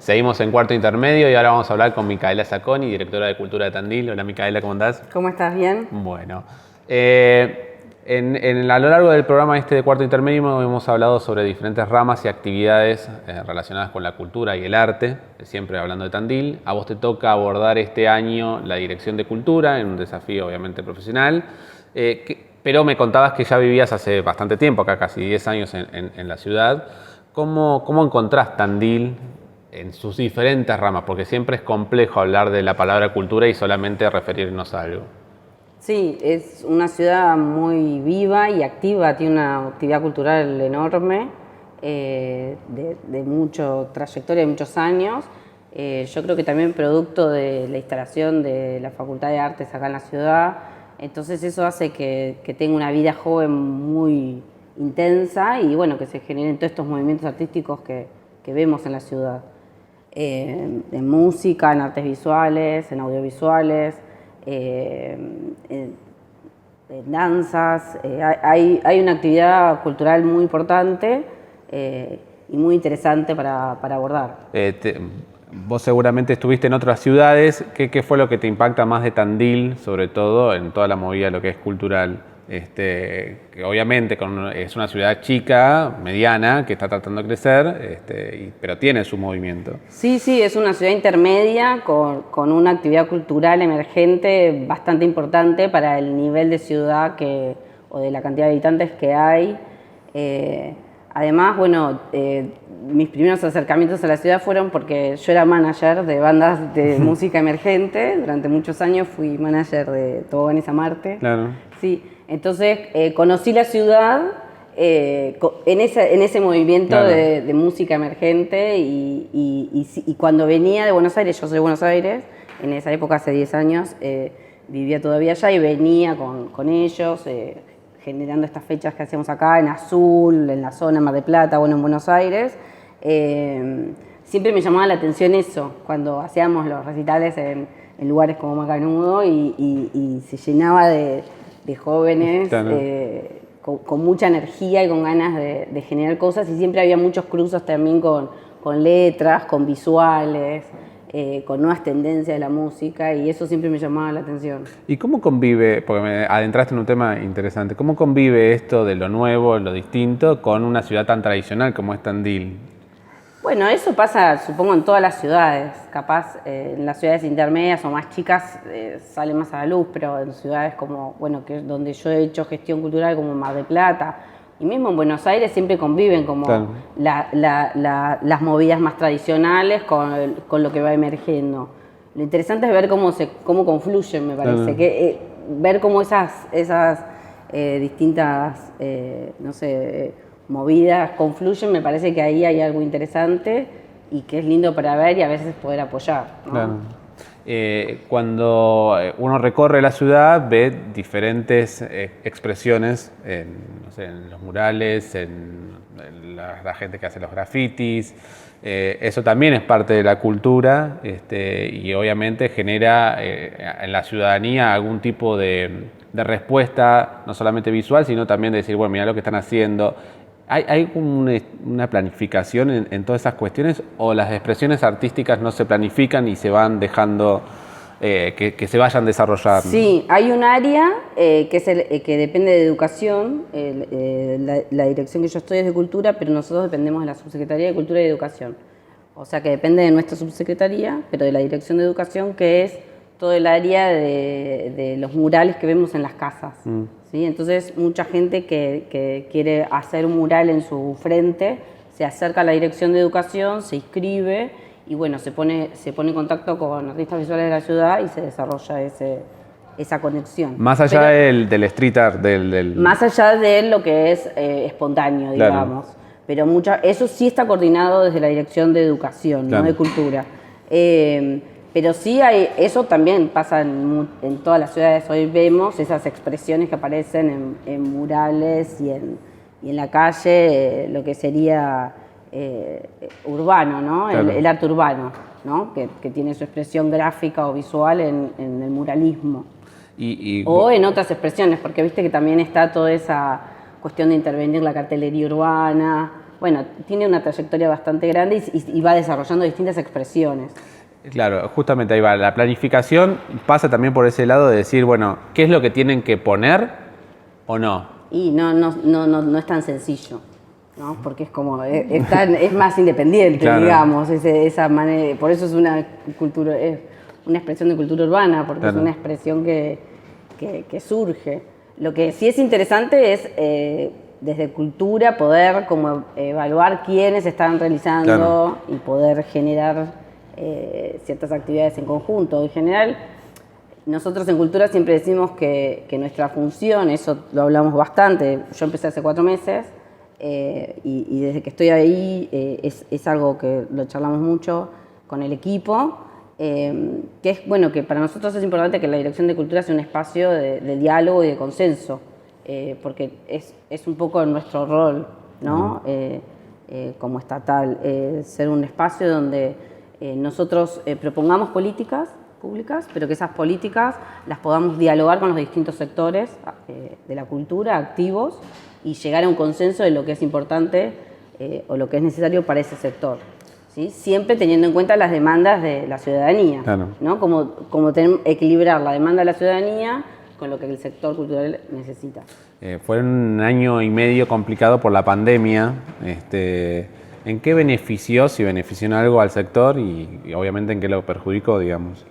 Seguimos en cuarto intermedio y ahora vamos a hablar con Micaela Zacconi, directora de Cultura de Tandil. Hola Micaela, ¿cómo andás? ¿Cómo estás? ¿Bien? Bueno, a lo largo del programa de cuarto intermedio hemos hablado sobre diferentes ramas y actividades relacionadas con la cultura y el arte, siempre hablando de Tandil. A vos te toca abordar este año la dirección de cultura, en un desafío obviamente profesional, pero me contabas que ya vivías hace bastante tiempo, acá casi 10 años en la ciudad. ¿Cómo encontrás Tandil en sus diferentes ramas? Porque siempre es complejo hablar de la palabra cultura y solamente referirnos a algo. Sí, es una ciudad muy viva y activa, tiene una actividad cultural enorme, de mucha trayectoria, de muchos años. Yo creo que también producto de la instalación de la Facultad de Artes acá en la ciudad, entonces eso hace que tenga una vida joven muy intensa y bueno, que se generen todos estos movimientos artísticos que vemos en la ciudad. En música, en artes visuales, en audiovisuales, en danzas. Hay una actividad cultural muy importante y muy interesante para abordar. Vos seguramente estuviste en otras ciudades. ¿Qué fue lo que te impacta más de Tandil, sobre todo en toda la movida de lo que es cultural? Que obviamente es una ciudad chica, mediana, que está tratando de crecer, pero tiene su movimiento. Sí, es una ciudad intermedia con una actividad cultural emergente bastante importante para el nivel de ciudad o de la cantidad de habitantes que hay. Además, bueno, mis primeros acercamientos a la ciudad fueron porque yo era manager de bandas de música emergente. Durante muchos años fui manager de Toboganes a Marte. Claro. Sí, entonces conocí la ciudad en ese movimiento, claro, de música emergente y cuando venía de Buenos Aires, yo soy de Buenos Aires, en esa época hace 10 años, vivía todavía allá y venía con ellos, generando estas fechas que hacíamos acá en Azul, en la zona Mar del Plata, bueno, en Buenos Aires. Siempre me llamaba la atención eso, cuando hacíamos los recitales en lugares como Macanudo y se llenaba de jóvenes, claro, con mucha energía y con ganas de generar cosas, y siempre había muchos cruzos también con letras, con visuales, con nuevas tendencias de la música, y eso siempre me llamaba la atención. ¿Y cómo convive, porque me adentraste en un tema interesante, cómo convive esto de lo nuevo, lo distinto, con una ciudad tan tradicional como es Tandil? Bueno, eso pasa, supongo, en todas las ciudades. Capaz en las ciudades intermedias o más chicas sale más a la luz, pero en ciudades como, bueno, que es donde yo he hecho gestión cultural, como Mar del Plata, y mismo en Buenos Aires siempre conviven como, claro, las movidas más tradicionales con lo que va emergiendo. Lo interesante es ver cómo confluyen, me parece, claro, ver cómo esas distintas, no sé, movidas confluyen. Me parece que ahí hay algo interesante y que es lindo para ver y a veces poder apoyar, ¿no? Claro. Cuando uno recorre la ciudad ve diferentes expresiones no sé, en los murales, en la gente que hace los grafitis. Eso también es parte de la cultura, y obviamente genera en la ciudadanía algún tipo de respuesta, no solamente visual, sino también de decir, bueno, mira lo que están haciendo. ¿Hay una planificación en todas esas cuestiones, o las expresiones artísticas no se planifican y se van dejando que se vayan desarrollando? Sí, hay un área que depende de educación. La dirección que yo estoy es de cultura, pero nosotros dependemos de la Subsecretaría de Cultura y Educación. O sea que depende de nuestra subsecretaría, pero de la dirección de educación, que es todo el área de los murales que vemos en las casas. ¿Sí? Entonces, mucha gente que quiere hacer un mural en su frente se acerca a la dirección de educación, se inscribe y bueno, se pone en contacto con artistas visuales de la ciudad y se desarrolla esa conexión. Más allá del street art, más allá de lo que es espontáneo, digamos. Claro. Pero eso sí está coordinado desde la dirección de educación, claro, no de cultura. Pero sí eso también pasa en todas las ciudades. Hoy vemos esas expresiones que aparecen en murales y en la calle, lo que sería urbano, ¿no? Claro. El arte urbano, ¿no? Que tiene su expresión gráfica o visual en el muralismo. O en otras expresiones, porque viste que también está toda esa cuestión de intervenir la cartelería urbana. bueno, tiene una trayectoria bastante grande y va desarrollando distintas expresiones. Claro, justamente ahí va. La planificación pasa también por ese lado de decir, bueno, ¿qué es lo que tienen que poner o no? Y no es tan sencillo, ¿no? Porque es como, es más independiente, claro, digamos, esa manera, por eso es una cultura, es una expresión de cultura urbana, porque claro, es una expresión que surge. Lo que sí es interesante es, desde cultura, poder como evaluar quiénes están realizando, claro, y poder generar ciertas actividades en conjunto. En general, nosotros en Cultura siempre decimos que nuestra función, eso lo hablamos bastante, yo empecé hace 4 meses y desde que estoy ahí es algo que lo charlamos mucho con el equipo, que es, bueno, que para nosotros es importante que la Dirección de Cultura sea un espacio de diálogo y de consenso, porque es un poco nuestro rol, ¿no? Como estatal, ser un espacio donde nosotros propongamos políticas públicas, pero que esas políticas las podamos dialogar con los distintos sectores de la cultura, activos, y llegar a un consenso de lo que es importante o lo que es necesario para ese sector, ¿sí? Siempre teniendo en cuenta las demandas de la ciudadanía, claro, ¿no? Como equilibrar la demanda de la ciudadanía con lo que el sector cultural necesita. Fue un año y medio complicado por la pandemia. ¿En qué benefició, si benefició en algo al sector y obviamente en qué lo perjudicó, digamos?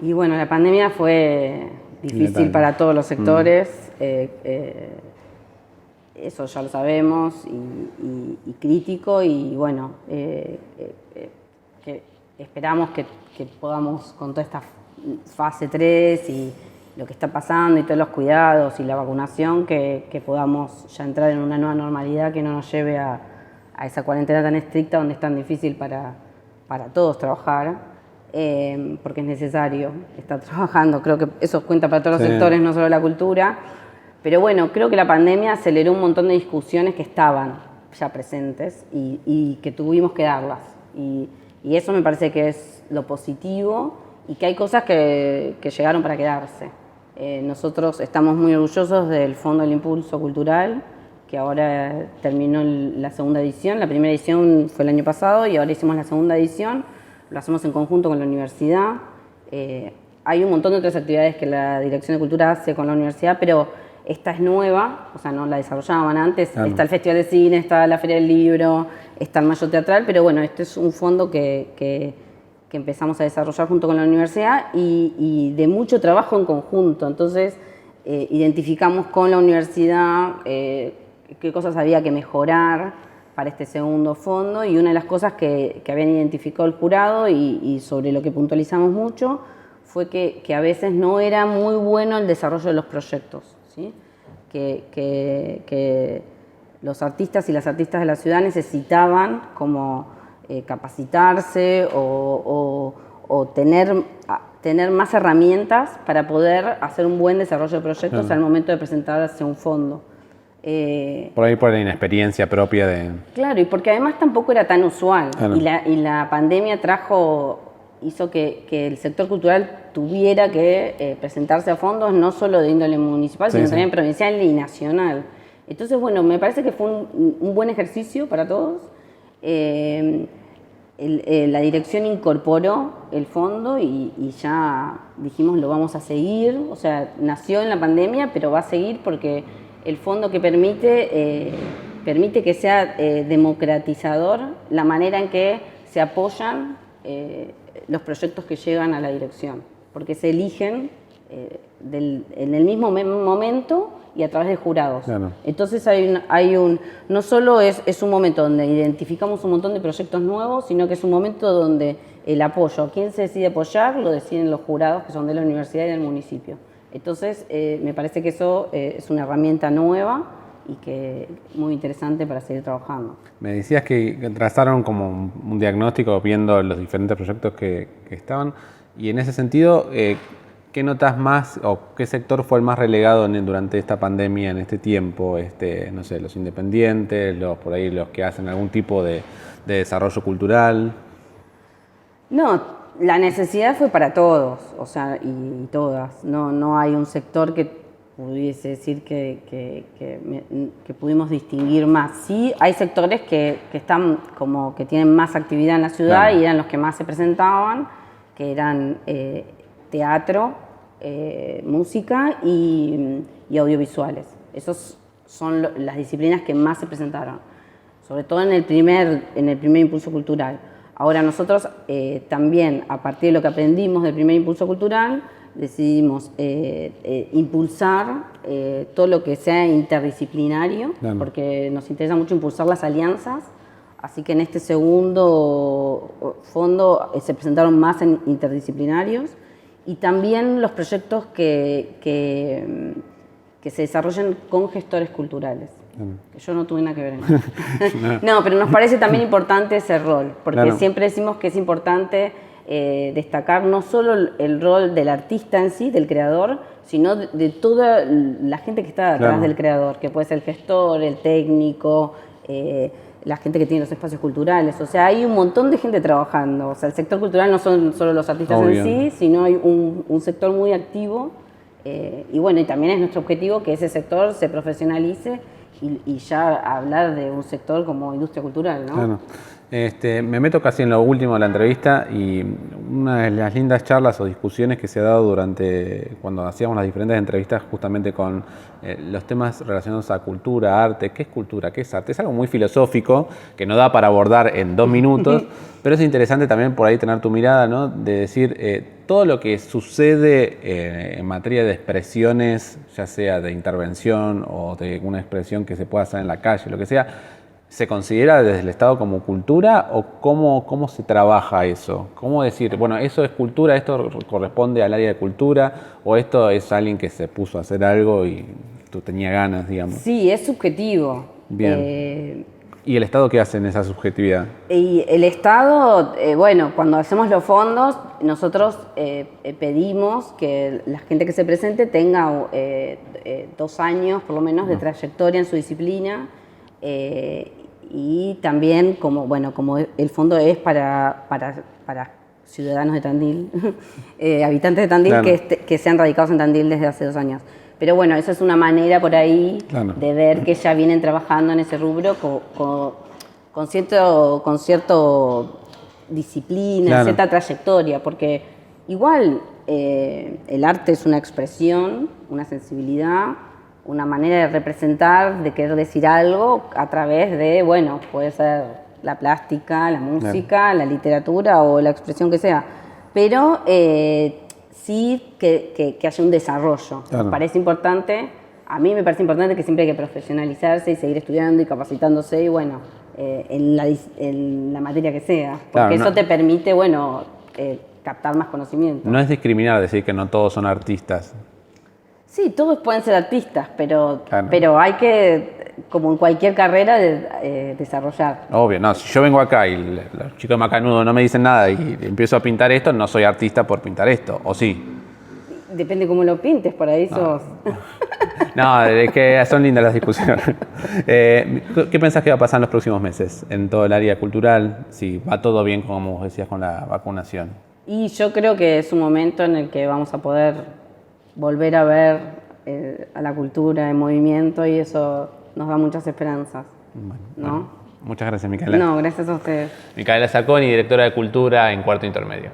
Y bueno, la pandemia fue difícil para todos los sectores, eso ya lo sabemos, y crítico, y bueno, que esperamos que podamos, con toda esta fase 3 y lo que está pasando y todos los cuidados y la vacunación, que podamos ya entrar en una nueva normalidad que no nos lleve a esa cuarentena tan estricta donde es tan difícil para todos trabajar. Porque es necesario estar trabajando, creo que eso cuenta para todos los sectores, no solo la cultura, pero bueno, creo que la pandemia aceleró un montón de discusiones que estaban ya presentes y que tuvimos que darlas, y eso me parece que es lo positivo y que hay cosas que llegaron para quedarse. Nosotros estamos muy orgullosos del Fondo del Impulso Cultural, que ahora terminó la segunda edición. La primera edición fue el año pasado y ahora hicimos la segunda edición. Lo hacemos en conjunto con la universidad. Hay un montón de otras actividades que la Dirección de Cultura hace con la universidad, pero esta es nueva, o sea, no la desarrollaban antes. Claro. Está el Festival de Cine, está la Feria del Libro, está el Mayo Teatral, pero bueno, este es un fondo que empezamos a desarrollar junto con la universidad y de mucho trabajo en conjunto. Entonces, identificamos con la universidad qué cosas había que mejorar para este segundo fondo, y una de las cosas que habían identificado el jurado y sobre lo que puntualizamos mucho fue que a veces no era muy bueno el desarrollo de los proyectos, ¿sí? Que los artistas y las artistas de la ciudad necesitaban como capacitarse o tener más herramientas para poder hacer un buen desarrollo de proyectos al momento de presentarse un fondo. Por ahí por la inexperiencia propia de... Claro, y porque además tampoco era tan usual. Claro. Y la pandemia hizo que el sector cultural tuviera que presentarse a fondos no solo de índole municipal, sino también provincial y nacional. Entonces, bueno, me parece que fue un buen ejercicio para todos. La dirección incorporó el fondo y ya dijimos lo vamos a seguir. O sea, nació en la pandemia, pero va a seguir porque el fondo que permite que sea democratizador la manera en que se apoyan los proyectos que llegan a la dirección, porque se eligen en el mismo momento y a través de jurados. Claro. Entonces no solo es un momento donde identificamos un montón de proyectos nuevos, sino que es un momento donde el apoyo, a quién se decide apoyar, lo deciden los jurados que son de la universidad y del municipio. Entonces, me parece que eso es una herramienta nueva y que muy interesante para seguir trabajando. Me decías que trazaron como un diagnóstico viendo los diferentes proyectos que estaban, y en ese sentido, ¿qué notas más o qué sector fue el más relegado durante esta pandemia, en este tiempo? No sé, los independientes, por ahí los que hacen algún tipo de desarrollo cultural. No, la necesidad fue para todos, o sea, y todas. No hay un sector que pudiese decir que pudimos distinguir más. Sí, hay sectores que están como que tienen más actividad en la ciudad, claro, y eran los que más se presentaban, que eran teatro, música y audiovisuales. Esas son las disciplinas que más se presentaron, sobre todo en el primer impulso cultural. Ahora nosotros también, a partir de lo que aprendimos del primer impulso cultural, decidimos impulsar todo lo que sea interdisciplinario, claro, porque nos interesa mucho impulsar las alianzas, así que en este segundo fondo se presentaron más en interdisciplinarios, y también los proyectos que se desarrollan con gestores culturales. Yo no tuve nada que ver en eso. No, pero nos parece también importante ese rol, porque claro, siempre decimos que es importante destacar no solo el rol del artista en sí, del creador, sino de toda la gente que está detrás, claro, del creador, que puede ser el gestor, el técnico, la gente que tiene los espacios culturales. O sea, hay un montón de gente trabajando. O sea, el sector cultural no son solo los artistas, obvio, en sí, sino hay un sector muy activo. Y bueno, y también es nuestro objetivo que ese sector se profesionalice y ya hablar de un sector como industria cultural, ¿no? Claro. Me meto casi en lo último de la entrevista, y una de las lindas charlas o discusiones que se ha dado cuando hacíamos las diferentes entrevistas justamente con los temas relacionados a cultura, arte. ¿Qué es cultura? ¿Qué es arte? Es algo muy filosófico que no da para abordar en 2 minutos, pero es interesante también por ahí tener tu mirada, ¿no? De decir todo lo que sucede en materia de expresiones, ya sea de intervención o de una expresión que se pueda hacer en la calle, lo que sea. ¿Se considera desde el Estado como cultura o cómo se trabaja eso? ¿Cómo decir, bueno, eso es cultura, esto corresponde al área de cultura, o esto es alguien que se puso a hacer algo y tú tenías ganas, digamos? Sí, es subjetivo. Bien. ¿Y el Estado qué hace en esa subjetividad? Y el Estado, bueno, cuando hacemos los fondos, nosotros pedimos que la gente que se presente tenga 2 años, por lo menos, de trayectoria en su disciplina. Y también, como el fondo es para ciudadanos de Tandil, habitantes de Tandil, claro, que sean radicados en Tandil desde hace 2 años. Pero bueno, esa es una manera por ahí, claro, de ver que ya vienen trabajando en ese rubro con cierto disciplina, claro, cierta trayectoria, porque igual el arte es una expresión, una sensibilidad, una manera de representar, de querer decir algo a través de, bueno, puede ser la plástica, la música, claro, la literatura o la expresión que sea, pero sí que haya un desarrollo. Claro. Me parece importante, a mí me parece importante que siempre hay que profesionalizarse y seguir estudiando y capacitándose, y bueno, en la materia que sea, porque claro, eso te permite, bueno, captar más conocimiento. No es discriminar decir que no todos son artistas. Sí, todos pueden ser artistas, pero hay que, como en cualquier carrera, desarrollar. Obvio, no, si yo vengo acá y los chicos de Macanudo no me dicen nada y empiezo a pintar esto, no soy artista por pintar esto, ¿o sí? Depende cómo lo pintes, por ahí sos... No, es que son lindas las discusiones. ¿Qué pensás que va a pasar en los próximos meses en todo el área cultural? Si va todo bien, como vos decías, con la vacunación. Y yo creo que es un momento en el que vamos a poder volver a ver a la cultura en movimiento, y eso nos da muchas esperanzas. Bueno. Muchas gracias, Micaela. No, gracias a ustedes. Micaela Zacconi, directora de Cultura en Cuarto Intermedio.